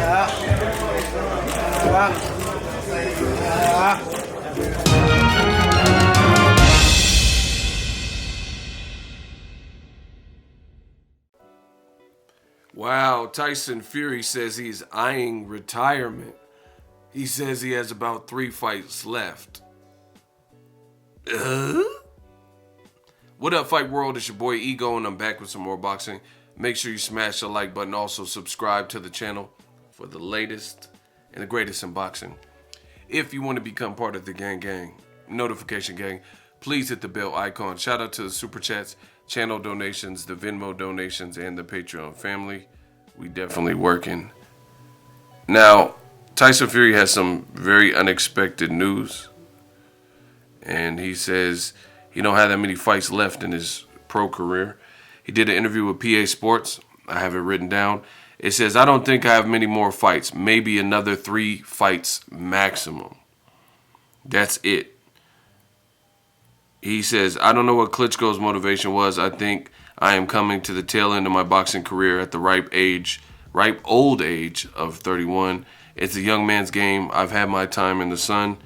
Wow, Tyson Fury says he's eyeing retirement. He says he has about 3 fights left. What up, Fight World? It's your boy Ego, and I'm back with some more boxing. Make sure you smash the like button. Also, subscribe to the channel for the latest and the greatest in boxing. If you want to become part of the gang, notification gang, please hit the bell icon. Shout out to the Super Chats, channel donations, the Venmo donations, and the Patreon family. We definitely working. Now, Tyson Fury has some very unexpected news. And he says he don't have that many fights left in his pro career. He did an interview with PA Sports. I have it written down. It says, I don't think I have many more fights. Maybe another 3 fights maximum. That's it. He says, I don't know what Klitschko's motivation was. I think I am coming to the tail end of my boxing career at the ripe old age of 31. It's a young man's game. I've had my time in the sun.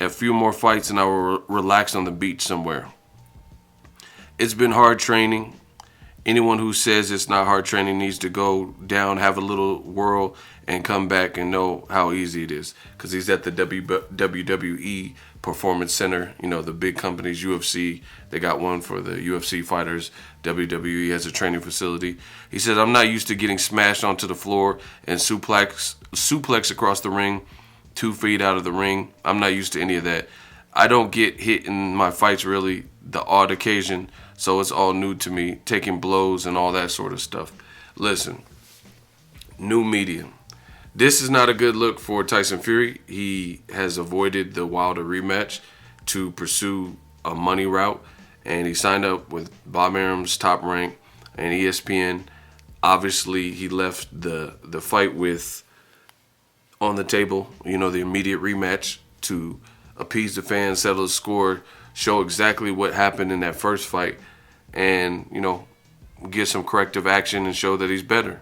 A few more fights and I will relax on the beach somewhere. It's been hard training. Anyone who says it's not hard training needs to go down, have a little whirl, and come back and know how easy it is. Because he's at the WWE Performance Center. You know, the big companies, UFC, they got one for the UFC fighters. WWE has a training facility. He said, I'm not used to getting smashed onto the floor and suplex across the ring, 2 feet out of the ring. I'm not used to any of that. I don't get hit in my fights really, the odd occasion, so it's all new to me, taking blows and all that sort of stuff. Listen, new media. This is not a good look for Tyson Fury. He has avoided the Wilder rematch to pursue a money route, and he signed up with Bob Arum's Top Rank and ESPN. Obviously, he left the fight with on the table, you know, the immediate rematch to appease the fans, settle the score, show exactly what happened in that first fight, and, you know, get some corrective action and show that he's better.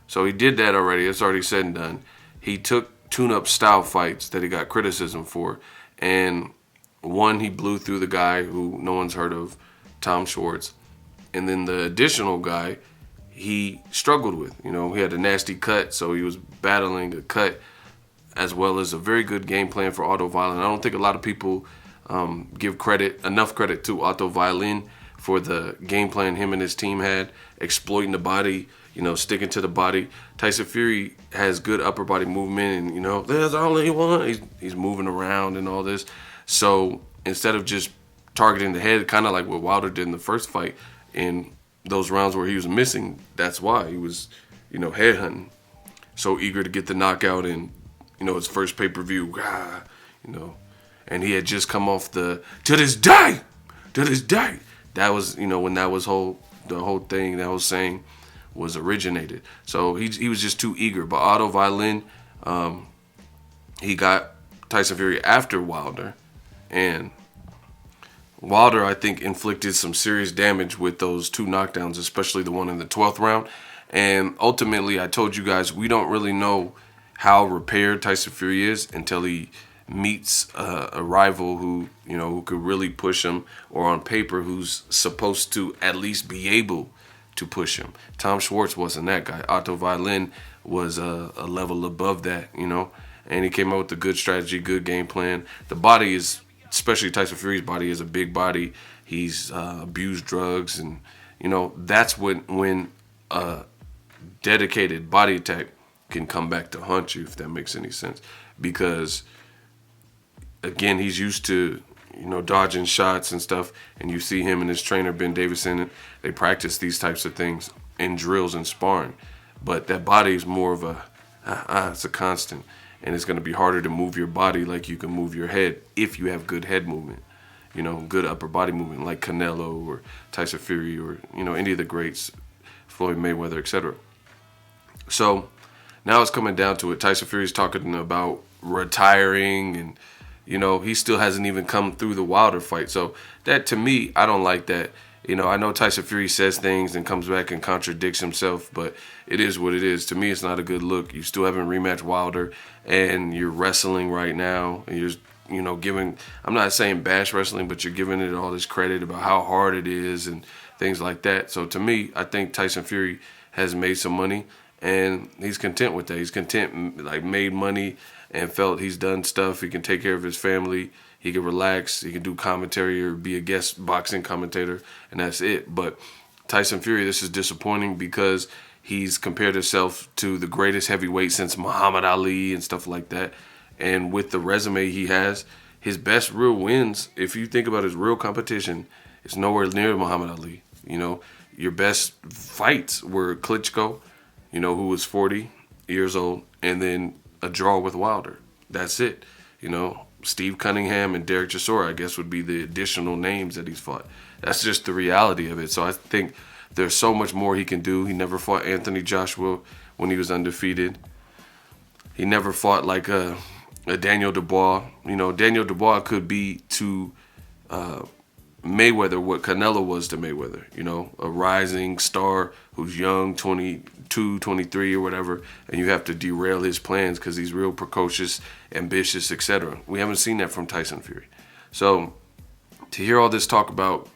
So he did that already. It's already said and done. He took tune-up style fights that he got criticism for, and one, he blew through the guy who no one's heard of, Tom Schwartz, and then the additional guy he struggled with. You know, he had a nasty cut, so he was battling a cut as well as a very good game plan for Otto Wallin. I don't think a lot of people give enough credit to Otto Wallin for the game plan him and his team had, exploiting the body, you know, sticking to the body. Tyson Fury has good upper body movement, and, you know, there's only one. He's moving around and all this. So instead of just targeting the head, kind of like what Wilder did in the first fight, in those rounds where he was missing, that's why he was, you know, head hunting. So eager to get the knockout in, you know, his first pay-per-view, you know, and he had just come off to this day. That was, you know, when that was the whole thing, that whole saying was originated. So he was just too eager. But Otto Wallin, he got Tyson Fury after Wilder, and Wilder, I think, inflicted some serious damage with those 2 knockdowns, especially the one in the 12th round. And ultimately, I told you guys, we don't really know how repaired Tyson Fury is until he meets a rival who, you know, who could really push him, or on paper who's supposed to at least be able to push him. Tom Schwartz wasn't that guy. Otto Wallin was a level above that, you know, and he came out with a good strategy, good game plan. The body is, especially Tyson Fury's body, is a big body. He's abused drugs, and, you know, that's when a dedicated body attack can come back to haunt you, if that makes any sense. Because, again, he's used to, you know, dodging shots and stuff, and you see him and his trainer, Ben Davison, they practice these types of things in drills and sparring. But that body is more of it's a constant, and it's going to be harder to move your body like you can move your head if you have good head movement, you know, good upper body movement like Canelo or Tyson Fury, or, you know, any of the greats, Floyd Mayweather, etc. So now it's coming down to it. Tyson Fury's talking about retiring, and, you know, he still hasn't even come through the Wilder fight. So that, to me, I don't like that. I know Tyson Fury says things and comes back and contradicts himself, but it is what it is. To me, it's not a good look. You still haven't rematched Wilder, and you're wrestling right now, and you're giving, I'm not saying bash wrestling, but you're giving it all this credit about how hard it is and things like that. So to me, I think Tyson Fury has made some money, and he's content with that. He's content, like made money and felt he's done stuff. He can take care of his family. He can relax. He can do commentary or be a guest boxing commentator, and that's it. But Tyson Fury, this is disappointing because he's compared himself to the greatest heavyweight since Muhammad Ali and stuff like that. And with the resume he has, his best real wins, if you think about his real competition, it's nowhere near Muhammad Ali. Your best fights were Klitschko, who was 40 years old, and then a draw with Wilder. That's it. Steve Cunningham and Derek Chisora, I guess, would be the additional names that he's fought. That's just the reality of it. So I think there's so much more he can do. He never fought Anthony Joshua when he was undefeated. He never fought like a Daniel Dubois. Daniel Dubois could be to Mayweather what Canelo was to Mayweather. A rising star who's young, 22, 23 or whatever, and you have to derail his plans because he's real precocious, ambitious, etc. We haven't seen that from Tyson Fury. So to hear all this talk about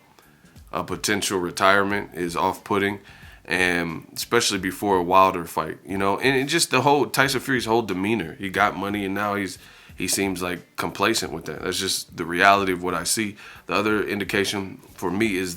a potential retirement is off-putting, and especially before a Wilder fight, and it just the whole Tyson Fury's whole demeanor. He got money, and now he seems like complacent with that. That's just the reality of what I see. The other indication for me is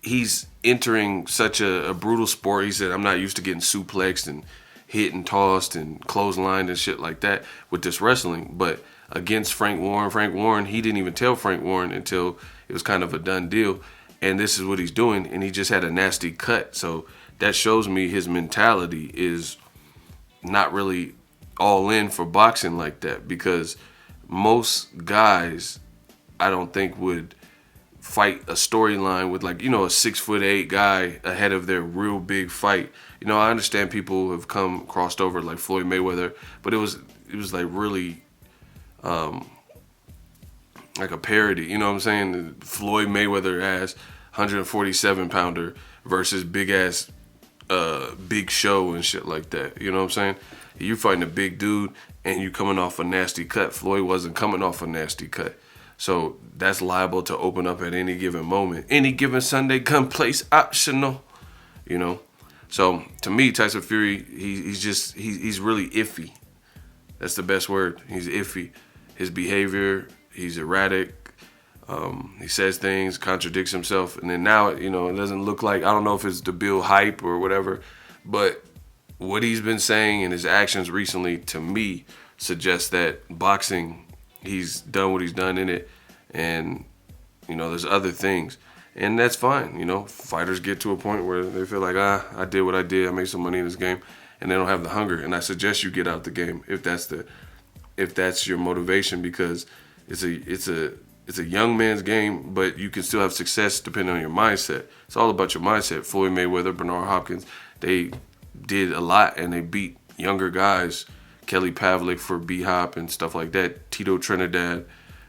he's entering such a brutal sport. He said, I'm not used to getting suplexed and hit and tossed and clotheslined and shit like that with this wrestling. But against Frank Warren, he didn't even tell Frank Warren until it was kind of a done deal. And this is what he's doing, and he just had a nasty cut. So that shows me his mentality is not really all in for boxing like that, because most guys, I don't think, would fight a storyline with a 6'8" guy ahead of their real big fight. I understand people have crossed over like Floyd Mayweather, but it was like really like a parody. You know what I'm saying? Floyd Mayweather ass 147 pounder versus big ass Big Show and shit like that. You know what I'm saying? You fighting a big dude and you coming off a nasty cut. Floyd wasn't coming off a nasty cut. So that's liable to open up at any given moment. Any given Sunday, gun place optional. So to me, Tyson Fury, he's really iffy. That's the best word. He's iffy. His behavior, he's erratic. He says things, contradicts himself, and then now, it doesn't look like, I don't know if it's to build hype or whatever, but what he's been saying and his actions recently, to me, suggests that boxing, he's done what he's done in it, and, there's other things, and that's fine. Fighters get to a point where they feel like, I did what I did, I made some money in this game, and they don't have the hunger, and I suggest you get out the game if that's your motivation, because it's a young man's game, but you can still have success depending on your mindset. It's all about your mindset. Floyd Mayweather, Bernard Hopkins, they did a lot, and they beat younger guys. Kelly Pavlik for B-Hop and stuff like that. Tito Trinidad.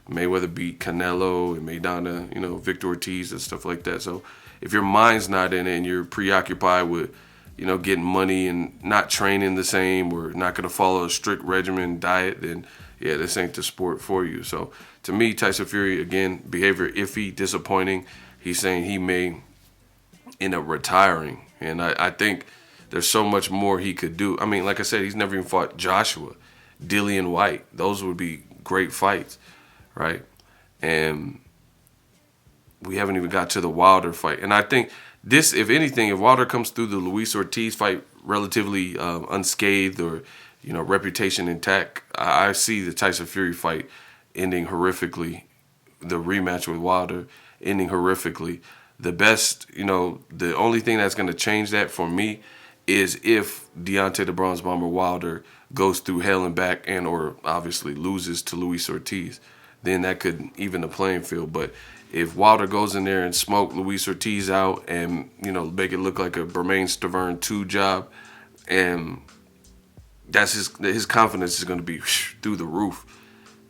Mayweather beat Canelo and Maidana, Victor Ortiz and stuff like that. So if your mind's not in it and you're preoccupied with, getting money and not training the same, or not going to follow a strict regimen diet, then yeah, this ain't the sport for you. So to me, Tyson Fury, again, behavior iffy, disappointing. He's saying he may end up retiring. And I think there's so much more he could do. I mean, like I said, he's never even fought Joshua, Dillian White. Those would be great fights, right? And we haven't even got to the Wilder fight. And I think this, if anything, if Wilder comes through the Luis Ortiz fight relatively unscathed, or reputation intact, I see the Tyson Fury fight ending horrifically, the rematch with Wilder ending horrifically. The best, the only thing that's going to change that for me is if Deontay the Bronze Bomber Wilder goes through hell and back and or obviously loses to Luis Ortiz. Then that could even the playing field. But if Wilder goes in there and smoke Luis Ortiz out and, make it look like a Bermain Stavern 2 job, and that's his confidence is going to be through the roof.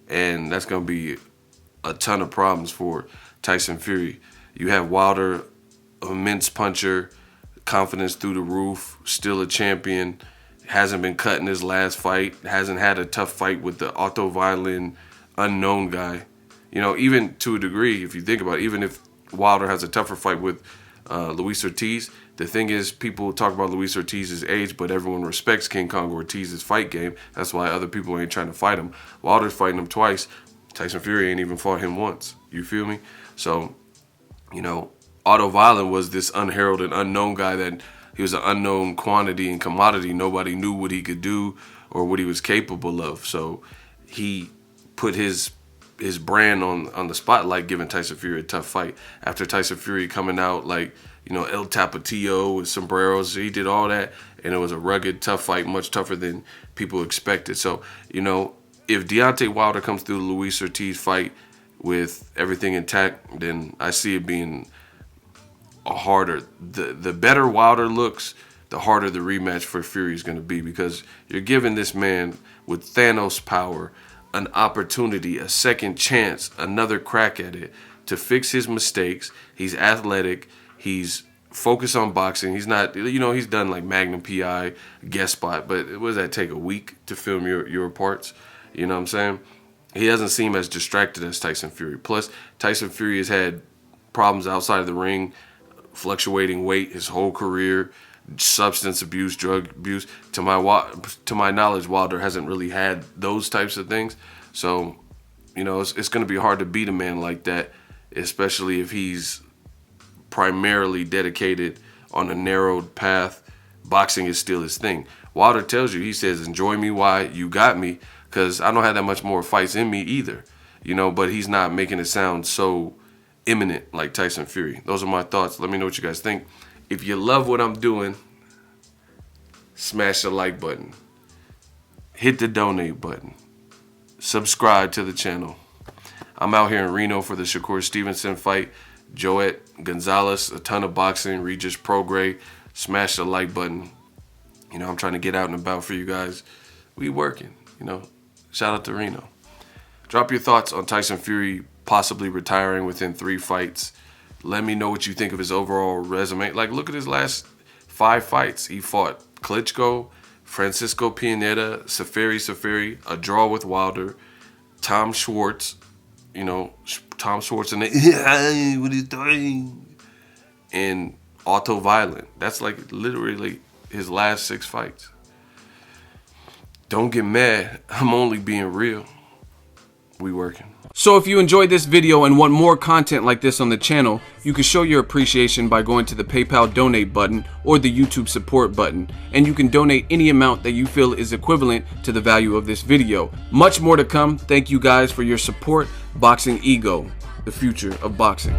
And that's going to be a ton of problems for Tyson Fury. You have Wilder, immense puncher, confidence through the roof, still a champion, hasn't been cut in his last fight, hasn't had a tough fight with the auto-violent unknown guy. You know, even to a degree, if you think about it, even if Wilder has a tougher fight with Luis Ortiz, the thing is, people talk about Luis Ortiz's age, but everyone respects King Kong Ortiz's fight game. That's why other people ain't trying to fight him. Wilder's fighting him twice. Tyson Fury ain't even fought him once. You feel me? So, you know, Otto Violent was this unheralded, unknown guy that he was an unknown quantity and commodity. Nobody knew what he could do or what he was capable of. So he put his brand on the spotlight, giving Tyson Fury a tough fight. After Tyson Fury coming out like, you know, El Tapatio with sombreros, he did all that, and it was a rugged, tough fight, much tougher than people expected. So, you know, if Deontay Wilder comes through the Luis Ortiz fight with everything intact, then I see it being a harder. The better Wilder looks, the harder the rematch for Fury is going to be, because you're giving this man with Thanos power an opportunity, a second chance, another crack at it to fix his mistakes. He's athletic. He's focused on boxing. He's not, you know, he's done like Magnum PI, guest spot, but what does that take, a week to film your parts? You know what I'm saying? He doesn't seem as distracted as Tyson Fury. Plus, Tyson Fury has had problems outside of the ring, fluctuating weight his whole career, substance abuse, drug abuse. To my knowledge, Wilder hasn't really had those types of things. So, you know, it's going to be hard to beat a man like that, especially if he's primarily dedicated on a narrowed path. Boxing is still his thing. Wilder tells you, he says, enjoy me while you got me, because I don't have that much more fights in me either, you know, but he's not making it sound so imminent like Tyson Fury. Those are my thoughts. Let me know what you guys think. If you love what I'm doing, smash the like button, hit the donate button, subscribe to the channel. I'm out here in Reno for the Shakur Stevenson fight. Joet Gonzalez, a ton of boxing, Regis Prograis. Smash the like button. You know, I'm trying to get out and about for you guys. We working, you know. Shout out to Reno. Drop your thoughts on Tyson Fury possibly retiring within 3 fights. Let me know what you think of his overall resume. Like, look at his last 5 fights. He fought Klitschko, Francisco Pianeta, Safari, a draw with Wilder, Tom Schwartz, you know, Tom Schwartz and what are you doing? And Otto Violent. That's like literally his last 6 fights. Don't get mad. I'm only being real. We working. So if you enjoyed this video and want more content like this on the channel, you can show your appreciation by going to the PayPal donate button or the YouTube support button, and you can donate any amount that you feel is equivalent to the value of this video. Much more to come. Thank you guys for your support. Boxing Ego, the future of boxing.